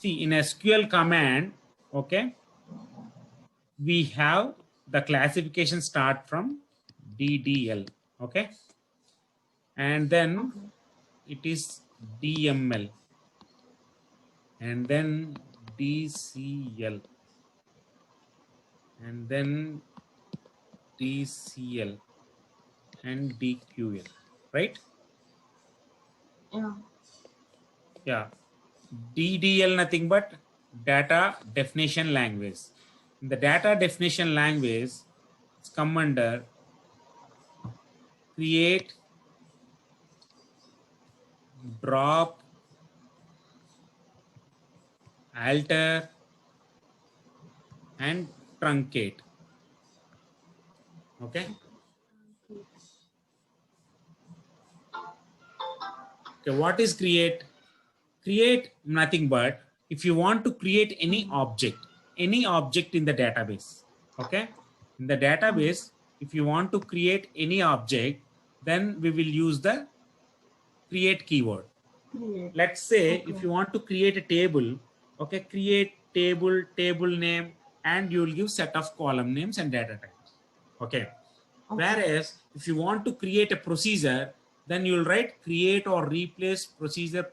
See, in SQL command, okay, we have the classification start from DDL, okay, and then it is DML, and then DCL, and then DCL, and DQL, right? Yeah. Yeah. DDL nothing but data definition language. In the data definition language, it's come under create, drop, alter, and truncate. Okay. Okay. What is create? Create nothing but if you want to create any object in the database. Okay. In the database, if you want to create any object, then we will use the create keyword. Create. Let's say if you want to create a table, okay, create table, table name, and you will give set of column names and data types. Okay. Whereas if you want to create a procedure, then you will write create or replace procedure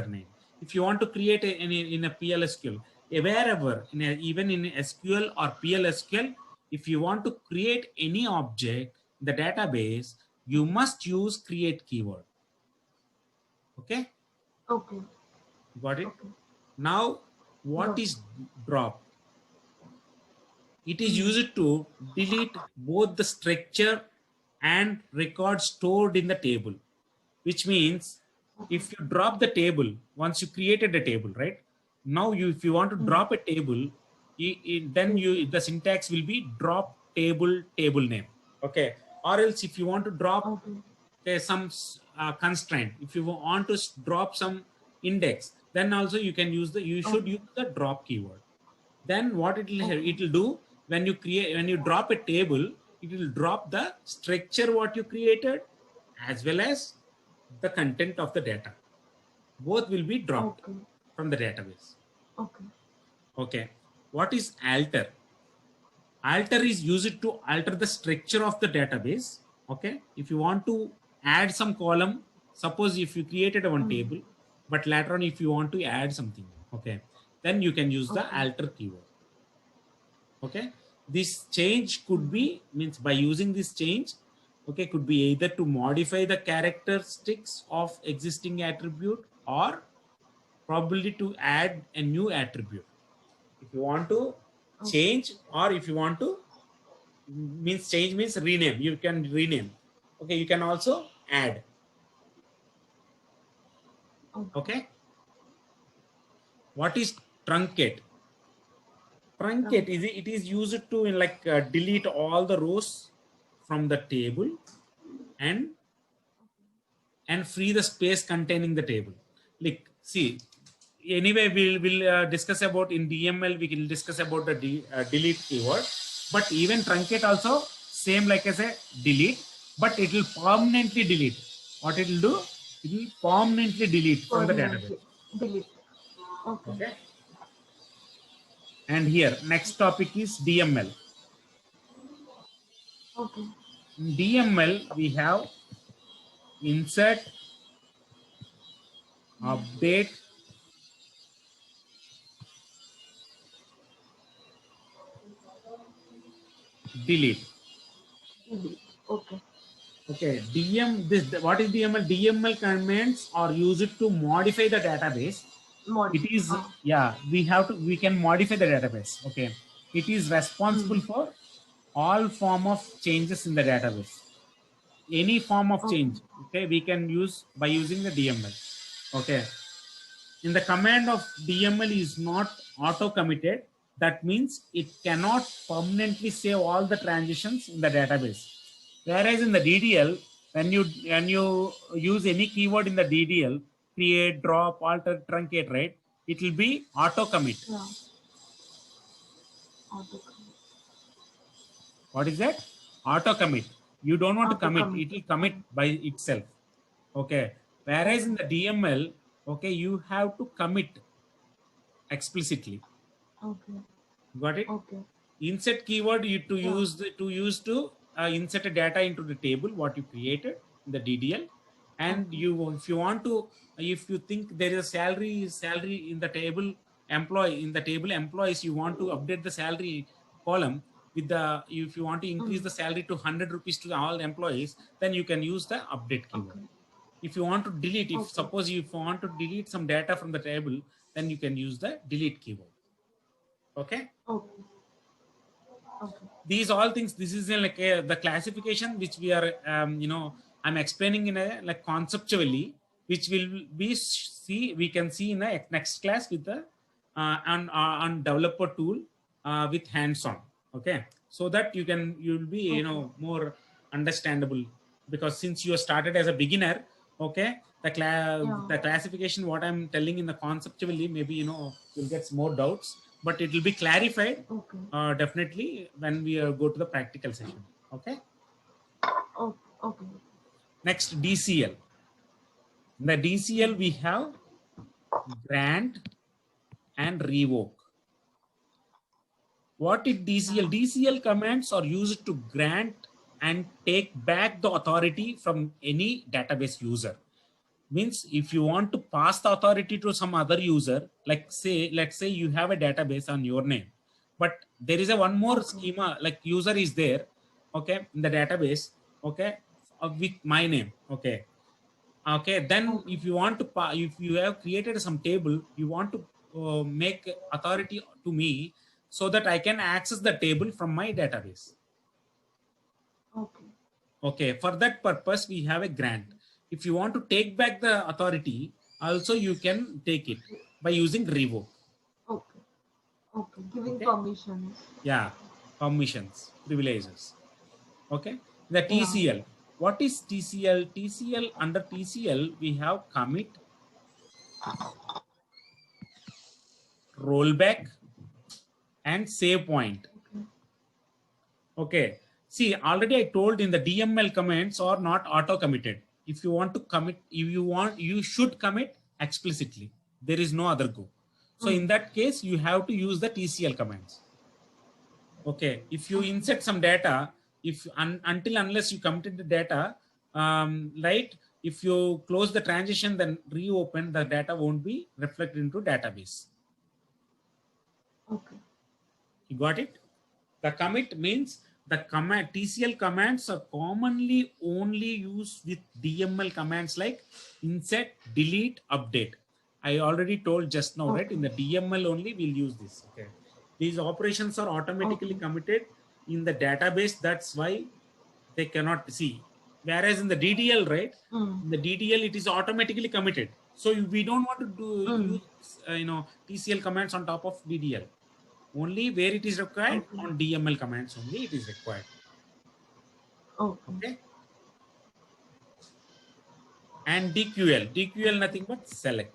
name. If you want to create in a PLSQL, wherever even in SQL or PLSQL, if you want to create any object in the database, you must use create keyword. Okay. Okay. Got it? Okay. Now, what is drop? It is used to delete both the structure and record stored in the table, which means if you drop the table, once you created a table, right? Now, if you want to drop a table, then the syntax will be drop table name. Okay. Or else if you want to drop some constraint, if you want to drop some index, then also you can use you should use the drop keyword. Then what it will do when you drop a table, it will drop the structure what you created as well as the content of the data. Both will be dropped from the database. Okay. What is alter? Alter is used to alter the structure of the database. Okay. If you want to add some column, suppose if you created one table, but later on if you want to add something, okay, then you can use the alter keyword. Okay. This change could be, means by using this change, okay, could be either to modify the characteristics of existing attribute or probably to add a new attribute. If you want to change or if you want to change means rename, you can rename. Okay, you can also add. Okay. What is truncate? Truncate is it is used to delete all the rows from the table and free the space containing the table. Like, see, anyway, we'll discuss about in DML, we can discuss about the delete keyword, but even truncate also same like I say delete, but it will permanently delete. What it will do? It will permanently delete from the database. Delete. Okay. And here next topic is DML. Okay. In DML we have insert, update, delete. Okay. Okay, what is DML? DML commands are used to modify the database. It is, yeah, we can modify the database. Okay, it is responsible for all form of changes in the database. Any form of change, okay, we can use by using the DML. Okay, in the command of DML is not auto committed. That means it cannot permanently save all the transitions in the database. Whereas in the DDL, when you use any keyword in the DDL, create, drop, alter, truncate, right? It will be auto commit. Yeah. What is that? Auto commit. You don't want to commit. It will commit by itself. Okay. Whereas in the DML, okay, you have to commit explicitly. Okay. Got it? Okay. Insert keyword you to Yeah. use to insert a data into the table what you created in the DDL, and Okay. if you want to, if you think there is a salary in the table employees, you want to update the salary column with the, if you want to increase the salary to 100 rupees to all employees, then you can use the update keyword. Okay. If you want to delete, if Okay. suppose you want to delete some data from the table, then you can use the delete keyword. Okay. Okay. Okay. These all things, this is like the classification which we are I'm explaining in a like conceptually, which will be we can see in the next class with the on developer tool with hands-on. Okay, so that you'll be Okay. more understandable, because since you started as a beginner, okay, Yeah. the classification what I'm telling in the conceptually, maybe you'll get more doubts, but it will be clarified Okay. definitely when we go to the practical session. Okay. Okay. Okay. Next, DCL. In the DCL we have grant and revoke. What is DCL? DCL commands are used to grant and take back the authority from any database user. Means if you want to pass the authority to some other user, like let's say you have a database on your name, but there is a one more schema, like user is there, okay, in the database, okay, with my name, okay. Okay, then Okay. if you want to if you have created some table, you want to make authority to me so that I can access the table from my database. Okay. Okay, for that purpose we have a grant. If you want to take back the authority, also you can take it by using revoke. Okay. Okay. Giving Okay, permissions. yeah, permissions, privileges. Okay, the Yeah. TCL. What is TCL? TCL, under TCL we have commit, rollback, and save point. Okay. Okay, see, already I told in the DML commands are not auto committed. If you want to commit, if you want, you should commit explicitly. There is no other go. So in that case, you have to use the TCL commands. Okay, if you insert some data, if until unless you committed the data, right? If you close the transition, then reopen, the data won't be reflected into database. Okay. You got it? The commit means the command TCL commands are commonly only used with DML commands like insert, delete, update. I already told just now, right? In the DML only we'll use this. Okay. These operations are automatically committed in the database. That's why they cannot see. Whereas in the DDL, right? In the DDL, it is automatically committed. So we don't want to use TCL commands on top of DDL. Only where it is required, on DML commands only it is required. Okay. And DQL nothing but select.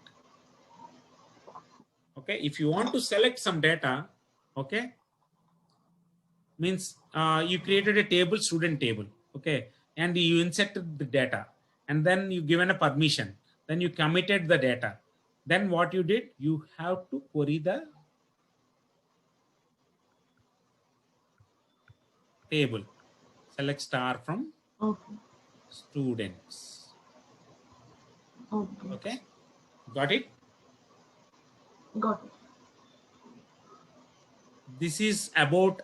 Okay, if you want to select some data, okay, means you created a table, student table, okay, and you inserted the data, and then you given a permission, then you committed the data. Then what you did, you have to query the table, select star from students. Okay, got it? Got it. This is about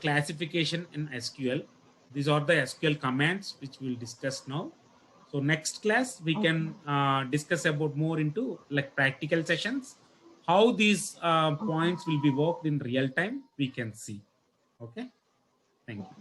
classification in SQL. These are the SQL commands which we'll discuss now. So next class we can discuss about more into like practical sessions, how these points will be worked in real time we can see. Okay, thank you.